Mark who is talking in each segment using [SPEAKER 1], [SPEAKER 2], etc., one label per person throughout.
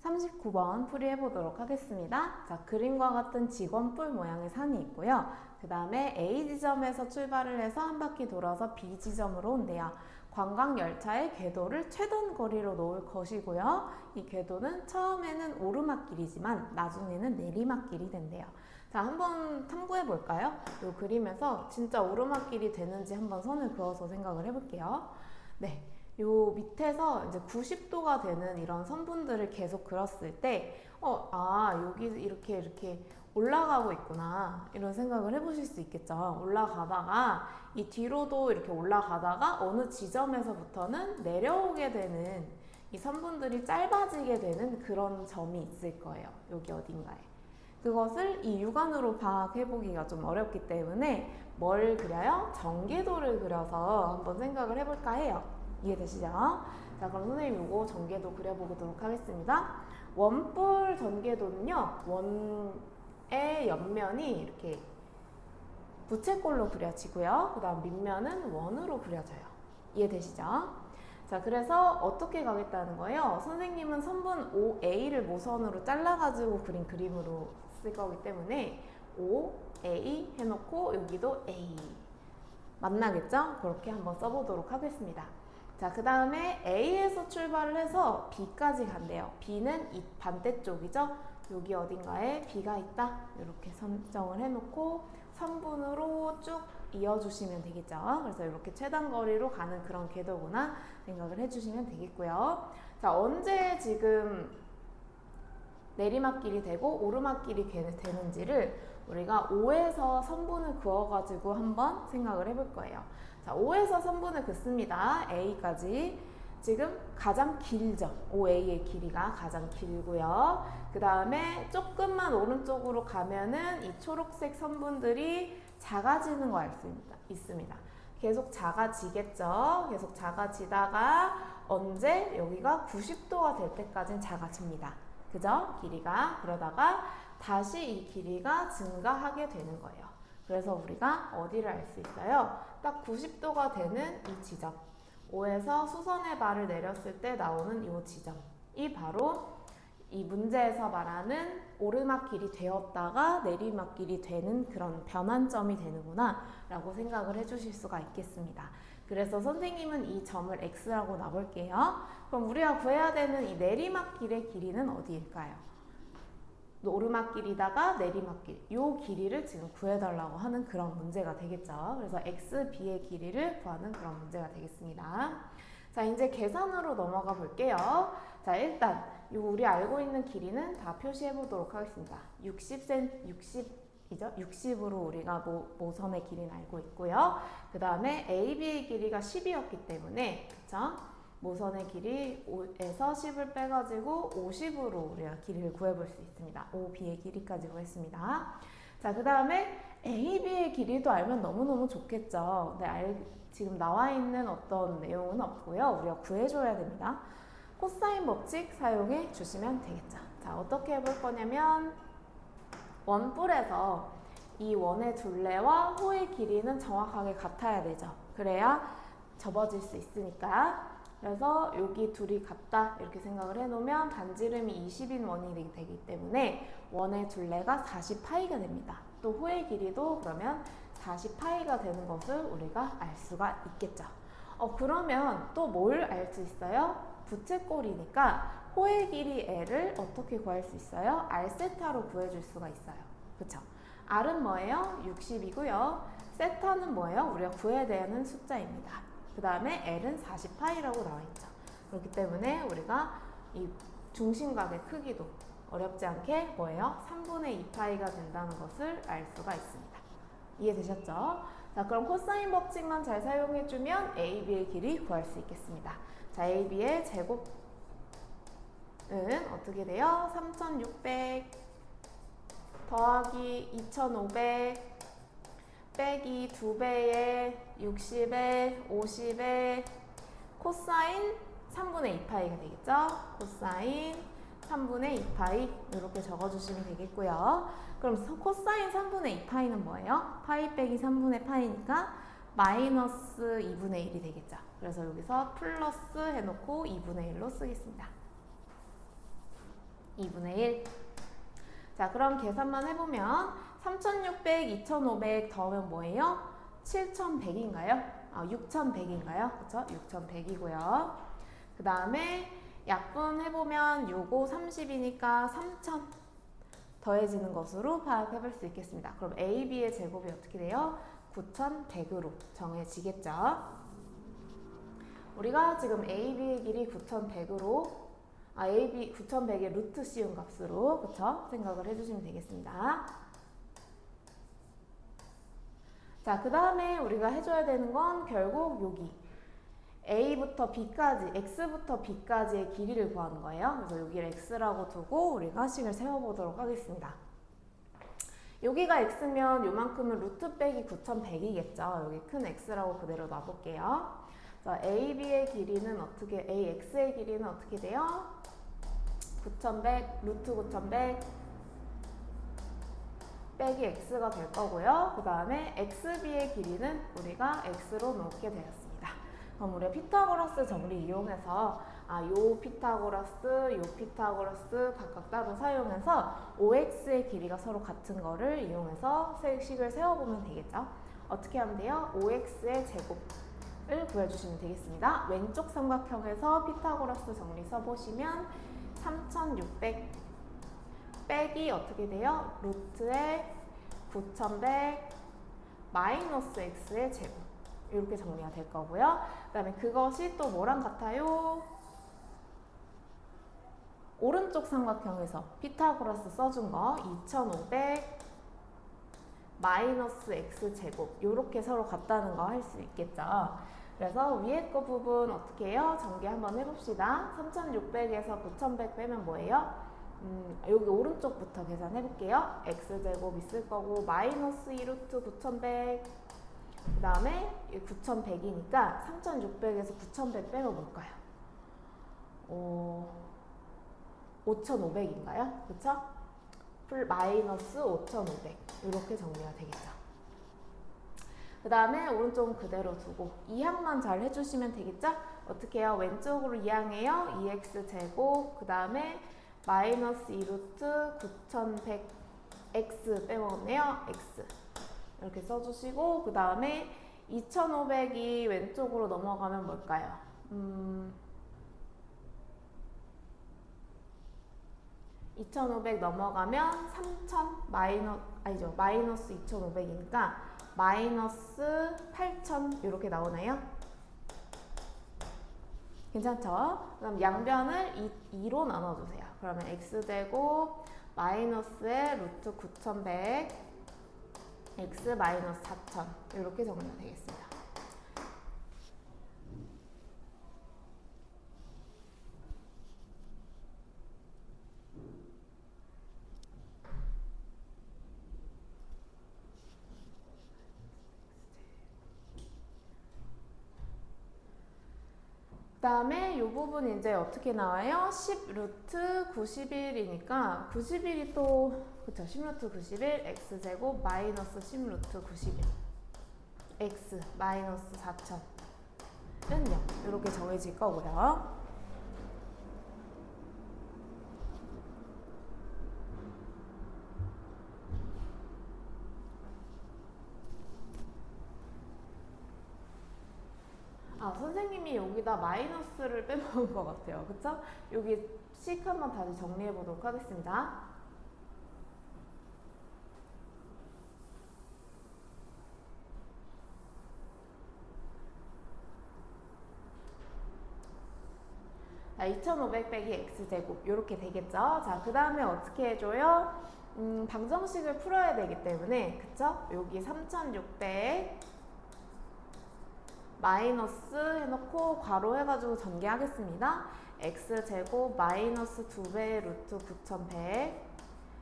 [SPEAKER 1] 39번 풀이해 보도록 하겠습니다. 자, 그림과 같은 직원뿔 모양의 산이 있고요. 그 다음에 A 지점에서 출발을 해서 한 바퀴 돌아서 B 지점으로 온대요. 관광열차의 궤도를 최단 거리로 놓을 것이고요. 이 궤도는 처음에는 오르막길이지만 나중에는 내리막길이 된대요. 자, 한번 탐구해 볼까요? 이 그림에서 진짜 오르막길이 되는지 한번 선을 그어서 생각을 해볼게요. 네. 요 밑에서 이제 90도가 되는 이런 선분들을 계속 그렸을 때, 여기 이렇게 올라가고 있구나. 이런 생각을 해보실 수 있겠죠. 올라가다가, 이 뒤로도 이렇게 올라가다가 어느 지점에서부터는 내려오게 되는 이 선분들이 짧아지게 되는 그런 점이 있을 거예요. 여기 어딘가에. 그것을 이 육안으로 파악해보기가 좀 어렵기 때문에 뭘 그려요? 전개도를 그려서 한번 생각을 해볼까 해요. 이해되시죠? 자, 그럼 선생님 이거 전개도 그려보도록 하겠습니다. 원뿔 전개도는요, 원의 옆면이 이렇게 부채꼴로 그려지고요. 그 다음 밑면은 원으로 그려져요. 이해되시죠? 자, 그래서 어떻게 가겠다는 거예요? 선생님은 선분 OA를 모선으로 잘라가지고 그린 그림으로 쓸 거기 때문에 O, A 해놓고 여기도 A 만나겠죠? 그렇게 한번 써보도록 하겠습니다. 자, 그 다음에 A에서 출발을 해서 B까지 간대요. B는 이 반대쪽이죠? 여기 어딘가에 B가 있다. 이렇게 선정을 해놓고 선분으로 쭉 이어주시면 되겠죠. 그래서 이렇게 최단 거리로 가는 그런 궤도구나 생각을 해주시면 되겠고요. 자, 언제 지금 내리막길이 되고 오르막길이 되는지를 우리가 O에서 선분을 그어가지고 한번 생각을 해볼 거예요. 자, O에서 선분을 긋습니다. A까지. 지금 가장 길죠. OA의 길이가 가장 길고요. 그 다음에 조금만 오른쪽으로 가면은 이 초록색 선분들이 작아지는 거 알 수 있습니다. 계속 작아지겠죠. 계속 작아지다가 언제 여기가 90도가 될 때까지는 작아집니다. 그죠? 길이가. 그러다가 다시 이 길이가 증가하게 되는 거예요. 그래서 우리가 어디를 알 수 있어요? 딱 90도가 되는 이 지점. O에서 수선의 발을 내렸을 때 나오는 이 지점이 바로 이 문제에서 말하는 오르막길이 되었다가 내리막길이 되는 그런 변환점이 되는구나 라고 생각을 해주실 수가 있겠습니다. 그래서 선생님은 이 점을 X라고 놔볼게요. 그럼 우리가 구해야 되는 이 내리막길의 길이는 어디일까요? 오르막길이다가 내리막길, 이 길이를 지금 구해달라고 하는 그런 문제가 되겠죠. 그래서 X, B의 길이를 구하는 그런 문제가 되겠습니다. 자, 이제 계산으로 넘어가 볼게요. 자, 일단 우리 알고 있는 길이는 다 표시해 보도록 하겠습니다. 60으로 우리가 모선의 길이는 알고 있고요. 그 다음에 AB의 길이가 10이었기 때문에, 그쵸? 모선의 길이 5에서 10을 빼가지고 50으로 우리가 길이를 구해볼 수 있습니다. OB의 길이까지 구했습니다. 자, 그 다음에 AB의 길이도 알면 너무너무 좋겠죠. 근데 지금 나와 있는 어떤 내용은 없고요. 우리가 구해줘야 됩니다. 코사인 법칙 사용해 주시면 되겠죠. 자, 어떻게 해볼 거냐면 원뿔에서 이 원의 둘레와 호의 길이는 정확하게 같아야 되죠. 그래야 접어질 수 있으니까. 그래서 여기 둘이 같다 이렇게 생각을 해놓으면 반지름이 20인 원이 되기 때문에 원의 둘레가 40파이가 됩니다. 또 호의 길이도 그러면 40파이가 되는 것을 우리가 알 수가 있겠죠. 그러면 또 뭘 알 수 있어요? 부채꼴이니까 호의 길이 L을 어떻게 구할 수 있어요? R세타로 구해줄 수가 있어요. 그쵸? R은 뭐예요? 60이고요. 세타는 뭐예요? 우리가 구해야 되는 숫자입니다. 그 다음에 L은 40파이라고 나와 있죠. 그렇기 때문에 우리가 이 중심각의 크기도 어렵지 않게 뭐예요? 3분의 2파이가 된다는 것을 알 수가 있습니다. 이해되셨죠? 자, 그럼 코사인 법칙만 잘 사용해주면 AB의 길이 구할 수 있겠습니다. 자, AB의 제곱은 어떻게 돼요? 3600 더하기 2500 빼기 2배에 60에 50에 코사인 3분의 2파이가 되겠죠? 코사인 3분의 2파이 이렇게 적어주시면 되겠고요. 그럼 코사인 3분의 2파이는 뭐예요? 파이 빼기 3분의 파이니까 마이너스 2분의 1이 되겠죠. 그래서 여기서 플러스 해놓고 2분의 1로 쓰겠습니다. 2분의 1. 자, 그럼 계산만 해보면 3600, 2500 더하면 뭐예요? 7100인가요? 6100인가요? 그쵸? 6100이고요. 그 다음에 약분 해보면 6, 5, 30이니까 3000 더해지는 것으로 파악해 볼 수 있겠습니다. 그럼 A, B의 제곱이 어떻게 돼요? 9100으로 정해지겠죠? 우리가 지금 A, B의 길이 9100으로 A, B 9100의 루트 씌운 값으로 그쵸? 생각을 해주시면 되겠습니다. 자, 그 다음에 우리가 해줘야 되는 건 결국 여기 A부터 B까지, X부터 B까지의 길이를 구하는 거예요. 그래서 여기를 X라고 두고 우리가 식을 세워보도록 하겠습니다. 여기가 X면 요만큼은 루트 빼기 9100이겠죠. 여기 큰 X라고 그대로 놔볼게요. 자, AB의 길이는 어떻게, AX의 길이는 어떻게 돼요? 9100, 루트 9100 빼기 X가 될 거고요. 그 다음에 XB의 길이는 우리가 X로 놓게 되었습니다. 그럼 우리가 피타고라스 정리 이용해서 요 피타고라스, 요 피타고라스 각각 따로 사용해서 OX의 길이가 서로 같은 거를 이용해서 식을 세워보면 되겠죠. 어떻게 하면 돼요? OX의 제곱을 구해주시면 되겠습니다. 왼쪽 삼각형에서 피타고라스 정리 써보시면 3600 빼기 어떻게 돼요? 루트의 9100 마이너스 x의 제곱 이렇게 정리가 될 거고요. 그 다음에 그것이 또 뭐랑 같아요? 오른쪽 삼각형에서 피타고라스 써준 거 2500 마이너스 x제곱 이렇게 서로 같다는 거 할 수 있겠죠. 그래서 위에 거 부분 어떻게 해요? 전개 한번 해봅시다. 3600에서 9100 빼면 뭐예요? 여기 오른쪽부터 계산해 볼게요. x제곱 있을 거고 마이너스 2루트 9100 그 다음에 9100이니까 3600에서 9100 빼면 뭘까요? 5500인가요? 그쵸? 마이너스 5500 이렇게 정리가 되겠죠. 그 다음에 오른쪽은 그대로 두고 2항만 잘 해주시면 되겠죠? 어떻게 해요? 왼쪽으로 2항해요. 2x제곱 그 다음에 마이너스 2루트 9100x 빼먹었네요. x 이렇게 써주시고 그 다음에 2500이 왼쪽으로 넘어가면 뭘까요? 2500 넘어가면 3000 마이너스 2500이니까 마이너스 8000 이렇게 나오나요? 괜찮죠? 그럼 양변을 2로 나눠주세요. 그러면 x제곱 마이너스의 루트 9100 x 마이너스 4000 이렇게 정리가 되겠습니다. 그 다음에 이 부분 이제 어떻게 나와요? 10 루트 91이니까 91이 또 그쵸 10 루트 91 x제곱 마이너스 10 루트 91 x 마이너스 4000은 0 이렇게 정해질 거고요. 선생님이 여기다 마이너스를 빼먹은 것 같아요. 그쵸? 여기 식 한번 다시 정리해 보도록 하겠습니다. 자, 2500 빼기 x제곱 이렇게 되겠죠? 자, 그 다음에 어떻게 해줘요? 방정식을 풀어야 되기 때문에 그쵸? 여기 3600 마이너스 해놓고 괄호 해가지고 전개하겠습니다. x제곱 마이너스 2배 루트 9100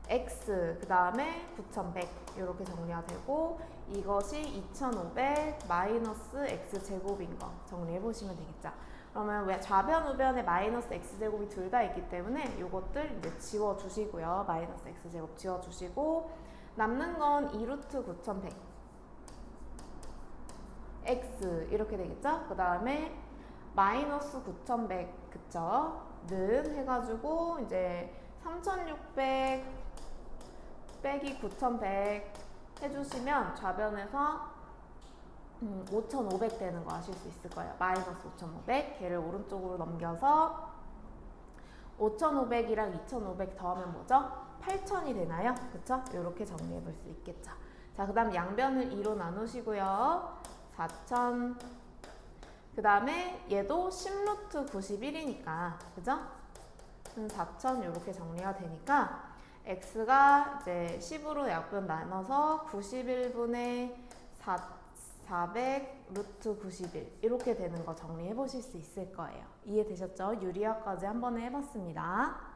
[SPEAKER 1] x 그 다음에 9100 이렇게 정리가 되고 이것이 2500 마이너스 x제곱인 거 정리해 보시면 되겠죠. 그러면 왜 좌변 우변에 마이너스 x제곱이 둘 다 있기 때문에 이것들 이제 지워주시고요. 마이너스 x제곱 지워주시고 남는 건 2루트 9100 x 이렇게 되겠죠? 그 다음에 마이너스 9100 그쵸? 는 해가지고 이제 3600 빼기 9100 해주시면 좌변에서 5500 되는 거 아실 수 있을 거예요. 마이너스 5500. 걔를 오른쪽으로 넘겨서 5500이랑 2500 더하면 뭐죠? 8000이 되나요? 그쵸? 이렇게 정리해 볼 수 있겠죠. 자, 그 다음 양변을 2로 나누시고요. 4000. 그 다음에 얘도 10루트 91이니까, 그죠? 4000 이렇게 정리가 되니까 x가 이제 10으로 약분 나눠서 91분의 400 루트 91 이렇게 되는 거 정리해 보실 수 있을 거예요. 이해되셨죠? 유리화까지 한 번에 해봤습니다.